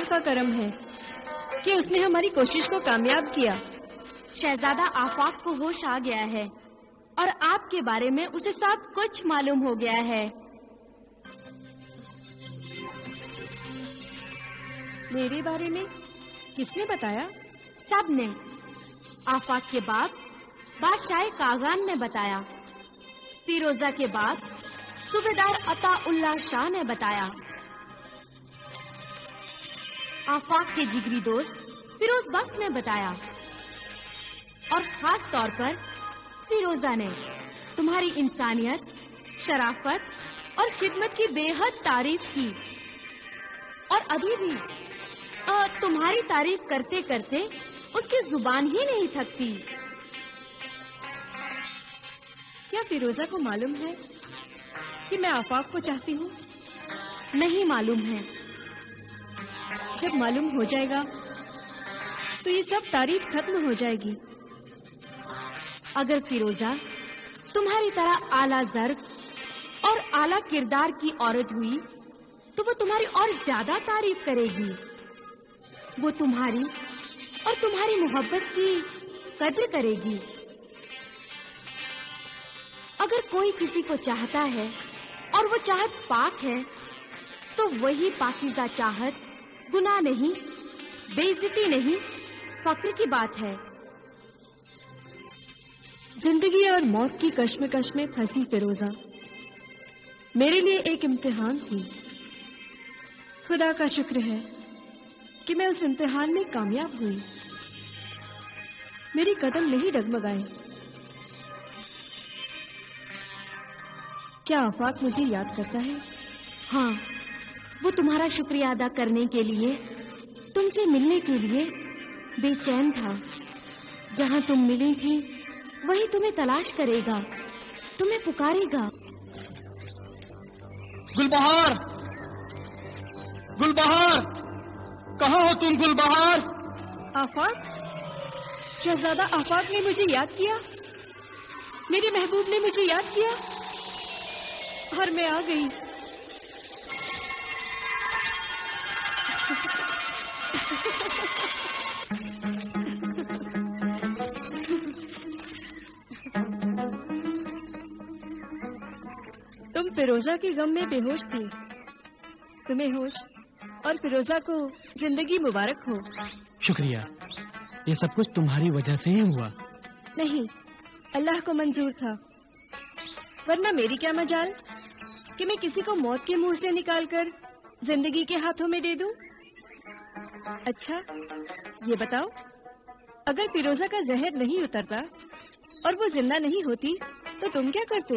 اللہ کا کرم ہے کہ اس نے ہماری کوشش کو کامیاب کیا۔ شہزادہ آفاق کو ہوش آ گیا ہے اور آپ کے بارے میں اسے سب کچھ معلوم ہو گیا ہے۔ میرے بارے میں کس نے بتایا؟ سب نے۔ آفاق کے بعد بادشاہ کاغان نے بتایا، فیروزہ کے بعد صوبیدار عطا اللہ شاہ نے بتایا، آفاق کے جگری دوست فیروز بخش نے بتایا، اور خاص طور پر فیروزہ نے تمہاری انسانیت، شرافت اور خدمت کی بے حد تعریف کی، اور ابھی بھی تمہاری تعریف کرتے کرتے اس کی زبان ہی نہیں تھکتی۔ کیا فیروزہ کو معلوم ہے کہ میں آفاق کو چاہتی ہوں؟ نہیں معلوم ہے۔ جب معلوم ہو جائے گا تو یہ سب تعریف ختم ہو جائے گی۔ اگر فیروزہ تمہاری طرح اعلیٰ ظرف اور اعلیٰ کردار کی عورت ہوئی تو وہ تمہاری اور زیادہ تعریف کرے گی۔ وہ تمہاری اور تمہاری محبت کی قدر کرے گی۔ اگر کوئی کسی کو چاہتا ہے اور وہ چاہت پاک ہے تو وہی پاکیزہ چاہت گناہ نہیں، بے عزتی نہیں، فخر کی بات ہے۔ زندگی اور موت کی کشمکش میں پھنسی فیروزہ میرے لیے ایک امتحان تھی۔ خدا کا شکر ہے کہ میں اس امتحان میں کامیاب ہوئی۔ میری قدم نہیں ڈگمگائے۔ کیا آفاق مجھے یاد کرتا ہے؟ ہاں، وہ تمہارا شکریہ ادا کرنے کے لیے، تم سے ملنے کے لیے بے چین تھا۔ جہاں تم ملی تھی وہی تمہیں تلاش کرے گا، تمہیں پکارے گا۔ گلبہار، گلبہار، کہاں ہو تم گلبہار؟ آفاق، شہزادہ آفاق نے مجھے یاد کیا، میرے محبوب نے مجھے یاد کیا اور میں آ گئی۔ تم فیروزہ کے غم میں بے ہوش تھی، تمہیں ہوش اور فیروزہ کو زندگی مبارک ہو۔ شکریہ، یہ سب کچھ تمہاری وجہ سے ہی ہوا۔ نہیں، اللہ کو منظور تھا، ورنہ میری کیا مجال کہ میں کسی کو موت کے منہ سے نکال کر زندگی کے ہاتھوں میں دے دوں۔ اچھا یہ بتاؤ، اگر فیروزہ کا زہر نہیں اترتا اور وہ زندہ نہیں ہوتی تو تم کیا کرتے؟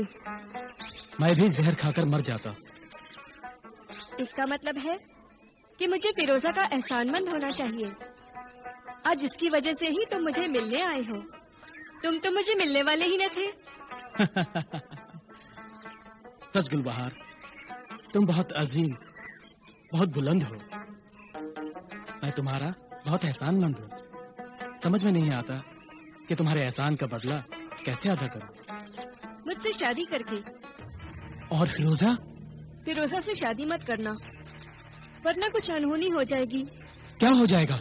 میں بھی زہر کھا کر مر جاتا۔ اس کا مطلب ہے کہ مجھے فیروزہ کا احسان مند ہونا چاہیے۔ آج اس کی وجہ سے ہی تم مجھے ملنے آئے ہو، تم تو مجھے ملنے والے ہی نہ تھے۔ سچ گلبہار، تم بہت عظیم، بہت بلند ہو۔ میں تمہارا بہت احسان مند ہوں۔ سمجھ میں نہیں آتا کہ تمہارے احسان کا بدلہ کیسے ادا کروں۔ مجھ سے شادی کر کے۔ اور فیروزہ؟ فیروزہ سے شادی مت کرنا، ورنہ کچھ انہونی ہو جائے گی۔ کیا ہو جائے گا؟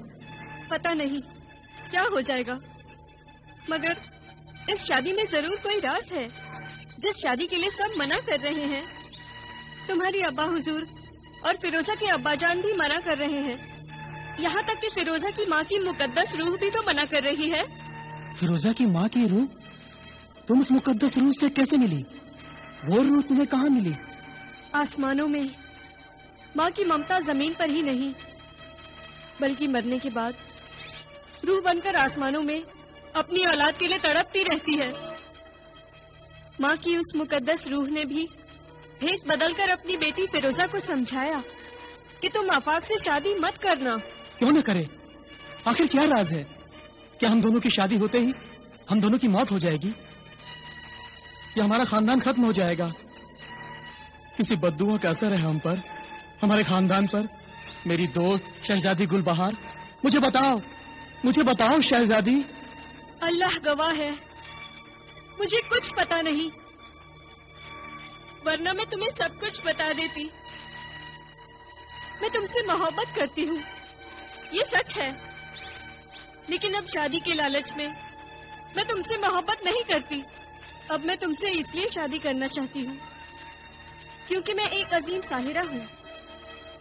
پتہ نہیں کیا ہو جائے گا، مگر اس شادی میں ضرور کوئی راز ہے جس شادی کے لیے سب منع کر رہے ہیں۔ تمہاری ابا حضور اور فیروزہ کے ابا جان بھی منع کر رہے ہیں، یہاں تک کہ فیروزہ کی ماں کی مقدس روح بھی تو منع کر رہی ہے۔ فیروزہ کی ماں کی روح؟ تم اس مقدس روح سے کیسے ملی؟ وہ روح تمہیں کہاں ملی؟ آسمانوں میں۔ ماں کی ممتا زمین پر ہی نہیں بلکہ مرنے کے بعد روح بن کر آسمانوں میں اپنی اولاد کے لیے تڑپتی رہتی ہے۔ ماں کی اس مقدس روح نے بھی بھیس بدل کر اپنی بیٹی فیروزہ کو سمجھایا کہ تم آفاق سے شادی مت کرنا۔ کیوں نہ کرے؟ آخر کیا راز ہے؟ کیا ہم دونوں کی شادی ہوتے ہی ہم دونوں کی موت ہو جائے گی یا ہمارا خاندان ختم ہو جائے گا؟ کسی بددعا کا اثر ہے ہم پر، ہمارے خاندان پر؟ میری دوست شہزادی گلبہار، مجھے بتاؤ شہزادی۔ اللہ گواہ ہے، مجھے کچھ پتا نہیں، ورنہ میں تمہیں سب کچھ بتا دیتی۔ میں تم سے محبت کرتی ہوں، یہ سچ ہے، لیکن اب شادی کے لالچ میں میں تم سے محبت نہیں کرتی. اب میں تم سے اس لیے شادی کرنا چاہتی ہوں کیونکہ میں ایک عظیم ساحرہ ہوں،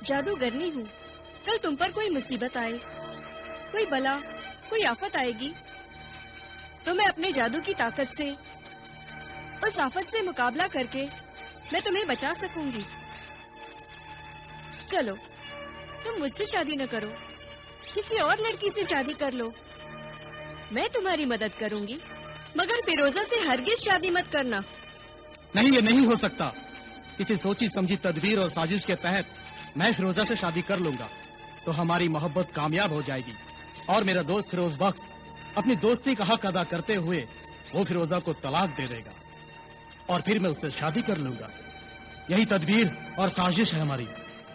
جادوگرنی ہوں. کل تم پر کوئی مصیبت آئے، کوئی بلا، کوئی آفت آئے گی تو میں اپنے جادو کی طاقت سے اس آفت سے مقابلہ کر کے میں تمہیں بچا سکوں گی. چلو تم مجھ سے شادی نہ کرو، کسی اور لڑکی سے شادی کر لو. میں تمہاری مدد کروں گی، مگر فیروزہ سے ہرگز شادی مت کرنا. نہیں، یہ نہیں ہو سکتا. کسی سوچی سمجھی تدبیر اور سازش کے تحت میں فیروزہ سے شادی کر لوں گا تو ہماری محبت کامیاب ہو جائے گی اور میرا دوست فیروز بخت اپنی دوستی کا حق ادا کرتے ہوئے وہ فیروزہ کو طلاق دے دے گا اور پھر میں اس سے شادی کر لوں گا. یہی تدبیر اور سازش ہے ہماری.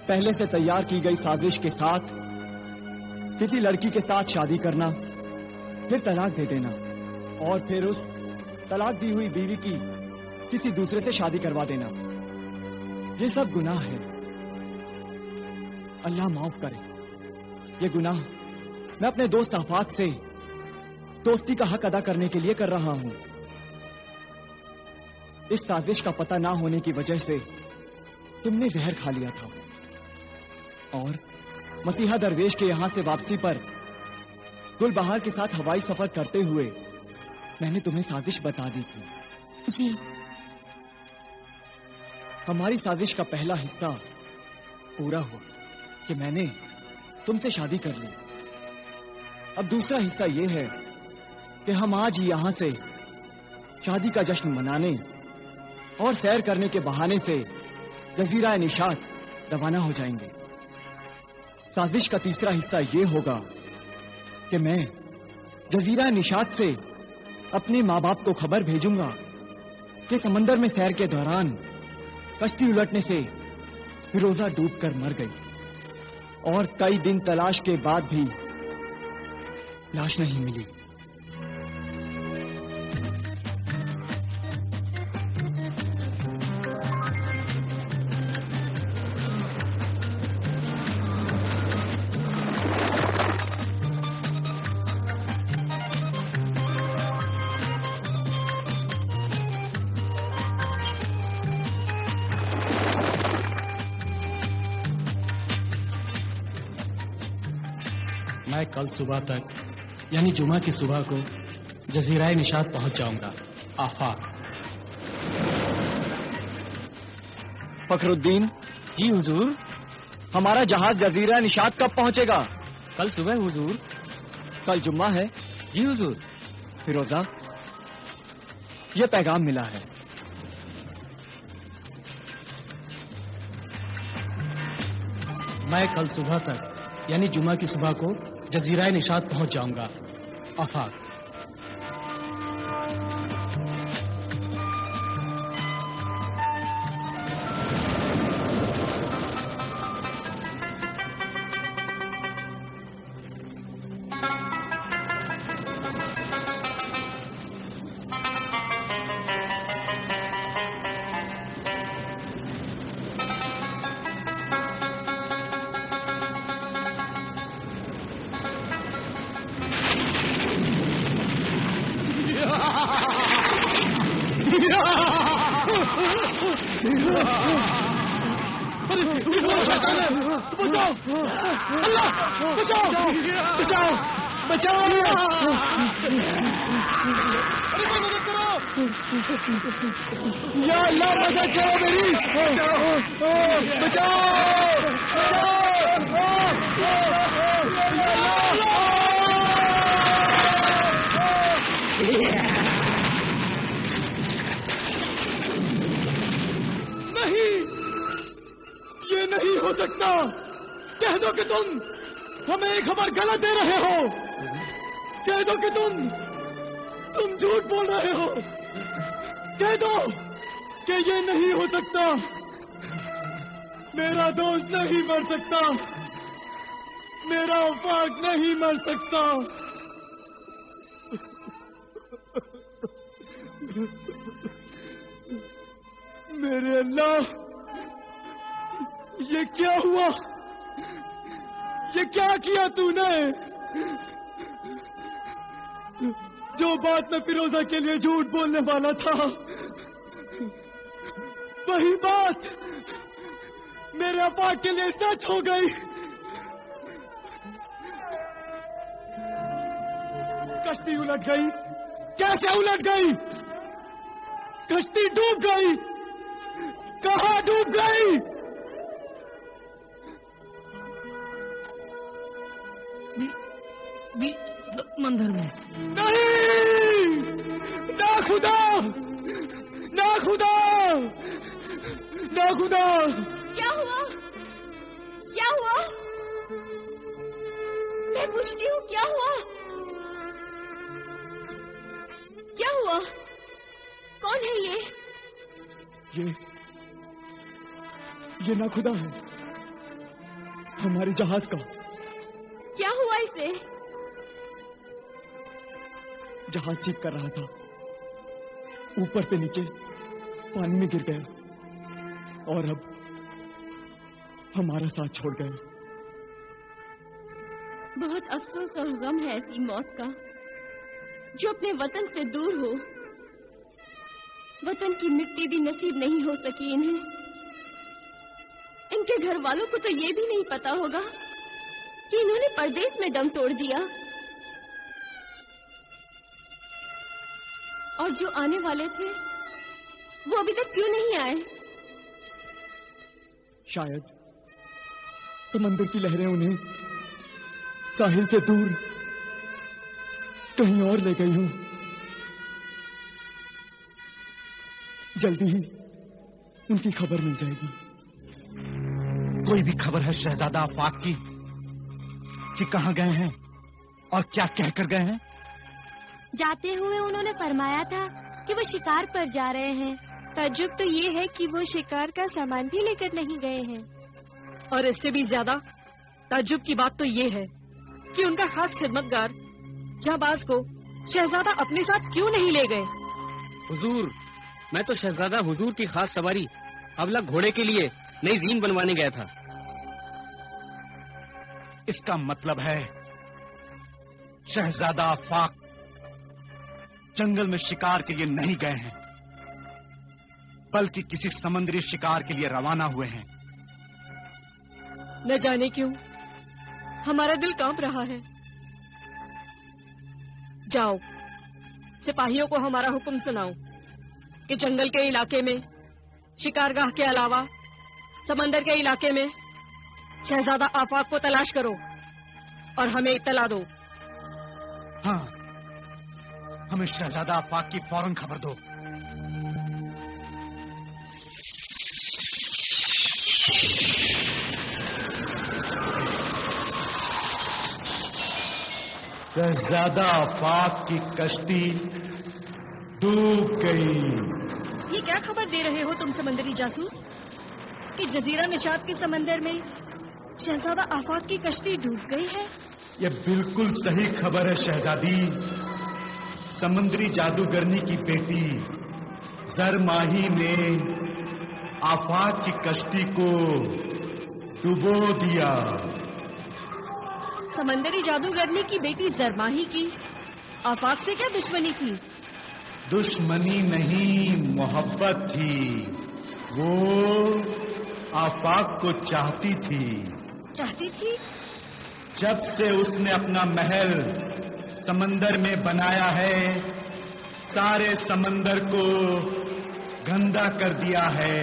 پہلے سے تیار کی گئی سازش کے ساتھ کسی لڑکی کے ساتھ شادی کرنا، پھر طلاق دے دینا اور پھر اس طلاق دی ہوئی بیوی کی کسی دوسرے سے شادی کروا دینا، یہ سب گناہ ہے. اللہ معاف کرے. یہ گناہ میں اپنے دوست آفاق سے دوستی کا حق ادا کرنے کے لیے کر رہا ہوں. اس سازش کا پتہ نہ ہونے کی وجہ سے تم نے زہر کھا لیا تھا اور مسیحا درویش کے یہاں سے واپسی پر گل بہار کے ساتھ ہوائی سفر کرتے ہوئے میں نے تمہیں سازش بتا دی تھی. جی. ہماری سازش کا پہلا حصہ پورا ہوا کہ میں نے تم سے شادی کر لی. اب دوسرا حصہ یہ ہے کہ ہم آج ہی یہاں سے شادی کا جشن منانے اور سیر کرنے کے بہانے سے جزیرہ نشاط روانہ ہو جائیں گے. سازش کا تیسرا حصہ یہ ہوگا کہ میں جزیرہ نشاط سے اپنے ماں باپ کو خبر بھیجوں گا کہ سمندر میں سیر کے دوران کشتی الٹنے سے فیروزہ ڈوب کر مر گئی اور کئی دن تلاش کے بعد بھی لاش نہیں ملی. میں کل صبح تک یعنی جمعہ کی صبح کو جزیرہ نشاط پہنچ جاؤں گا. آفاق. فخر الدین. جی حضور. ہمارا جہاز جزیرہ نشاط کب پہنچے گا؟ کل صبح حضور. کل جمعہ ہے. جی حضور. فیروزہ یہ پیغام ملا ہے. میں کل صبح تک یعنی جمعہ کی صبح کو جزیرہ نشاط پہنچ جاؤں گا. آفاق. یا اللہ مدد کرو میری. بچاؤ. نہیں, یہ نہیں ہو سکتا. کہہ دو کہ تم ہمیں ایک خبر غلط دے رہے ہو. کہہ دو کہ تم جھوٹ بول رہے ہو. کہہ دو کہ یہ نہیں ہو سکتا. میرا دوست نہیں مر سکتا. میرا آفاق نہیں مر سکتا. میرے اللہ, یہ کیا ہوا؟ یہ کیا کیا تو نے؟ جو بات میں فیروزہ کے لیے جھوٹ بولنے والا تھا وہی بات میرے آفاق کے لیے سچ ہو گئی. کشتی الٹ گئی. کیسے الٹ گئی؟ کشتی ڈوب گئی. کہاں ڈوب گئی؟ سمندر میں. نہیں، نہ خدا، نہ خدا، نہ خدا. کیا ہوا؟ کیا ہوا؟ میں پوچھتی ہوں کیا ہوا؟ کیا ہوا؟ کون ہے یہ؟ یہ نہ خدا ہے، ہمارے جہاز کا. کیا ہوا اسے؟ جہاز سیکھ کر رہا تھا، اوپر سے نیچے پانی میں گر گیا اور اب ہمارا ساتھ چھوڑ گئے. بہت افسوس اور غم ہے ایسی موت کا جو اپنے وطن سے دور ہو. وطن کی مٹی بھی نصیب نہیں ہو سکی انہیں. ان کے گھر والوں کو تو یہ بھی نہیں پتا ہوگا کہ انہوں نے پردیس میں دم توڑ دیا. اور جو آنے والے تھے وہ ابھی تک کیوں نہیں آئے؟ شاید سمندر کی لہریں انہیں ساحل سے دور کہیں اور لے گئی ہوں. جلدی ہی ان کی خبر مل جائے گی. کوئی بھی خبر ہے شہزادہ آفاق کی کہ کہاں گئے ہیں اور کیا کہہ کر گئے ہیں؟ جاتے ہوئے انہوں نے فرمایا تھا کہ وہ شکار پر جا رہے ہیں. تعجب تو یہ ہے کہ وہ شکار کا سامان بھی لے کر نہیں گئے ہیں. اور اس سے بھی زیادہ تعجب کی بات تو یہ ہے کہ ان کا خاص خدمتگار جہاں کو شہزادہ اپنے ساتھ کیوں نہیں لے گئے. حضور، میں تو شہزادہ حضور کی خاص سواری ابلا گھوڑے کے لیے نئی زین بنوانے گیا تھا. اس کا مطلب ہے شہزادہ آفاق جنگل میں شکار کے لیے نہیں گئے ہیں بلکہ کسی سمندری شکار کے لیے روانہ ہوئے ہیں. نہ جانے کیوں ہمارا دل کانپ رہا ہے. جاؤ سپاہیوں کو ہمارا حکم سناؤ کہ جنگل کے علاقے میں شکارگاہ کے علاوہ سمندر کے علاقے میں شہزادہ آفاق کو تلاش کرو اور ہمیں اطلاع دو. ہاں، ہمیں شہزادہ آفاق کی فوراً خبر دو. شہزادہ آفاق کی کشتی ڈوب گئی. یہ کیا خبر دے رہے ہو تم سمندری جاسوس کہ جزیرہ نشاط کے سمندر میں شہزادہ آفاق کی کشتی ڈوب گئی ہے؟ یہ بالکل صحیح خبر ہے شہزادی. سمندری جادوگرنی کی بیٹی زرماہی نے آفاق کی کشتی کو ڈبو دیا. سمندری جادوگرنی کی بیٹی زرماہی کی آفاق سے کیا دشمنی تھی؟ دشمنی نہیں، محبت تھی. وہ آفاق کو چاہتی تھی. چاہتی تھی؟ جب سے اس نے اپنا محل سمندر میں بنایا ہے سارے سمندر کو گندا کر دیا ہے.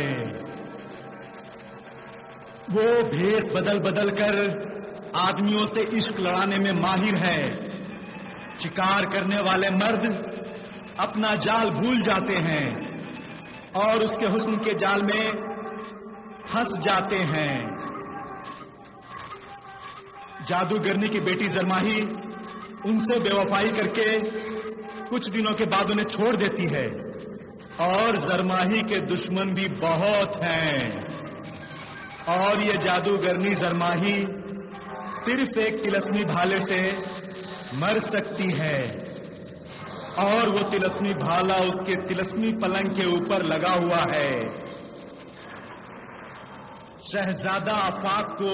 وہ بھیس بدل بدل کر آدمیوں سے عشق لڑانے میں ماہر ہے. شکار کرنے والے مرد اپنا جال بھول جاتے ہیں اور اس کے حسن کے جال میں پھنس جاتے ہیں. جادوگرنی کی بیٹی زرماہی ان سے بے وفائی کر کے کچھ دنوں کے بعد انہیں چھوڑ دیتی ہے. اور زرماہی کے دشمن بھی بہت ہیں اور یہ جادوگرنی زرماہی صرف ایک تلسمی بھالے سے مر سکتی ہے اور وہ تلسمی بھالا اس کے تلسمی پلنگ کے اوپر لگا ہوا ہے. شہزادہ آفاق کو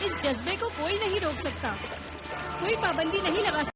اس جذبے کو کوئی نہیں روک سکتا، کوئی پابندی نہیں لگا سکتا۔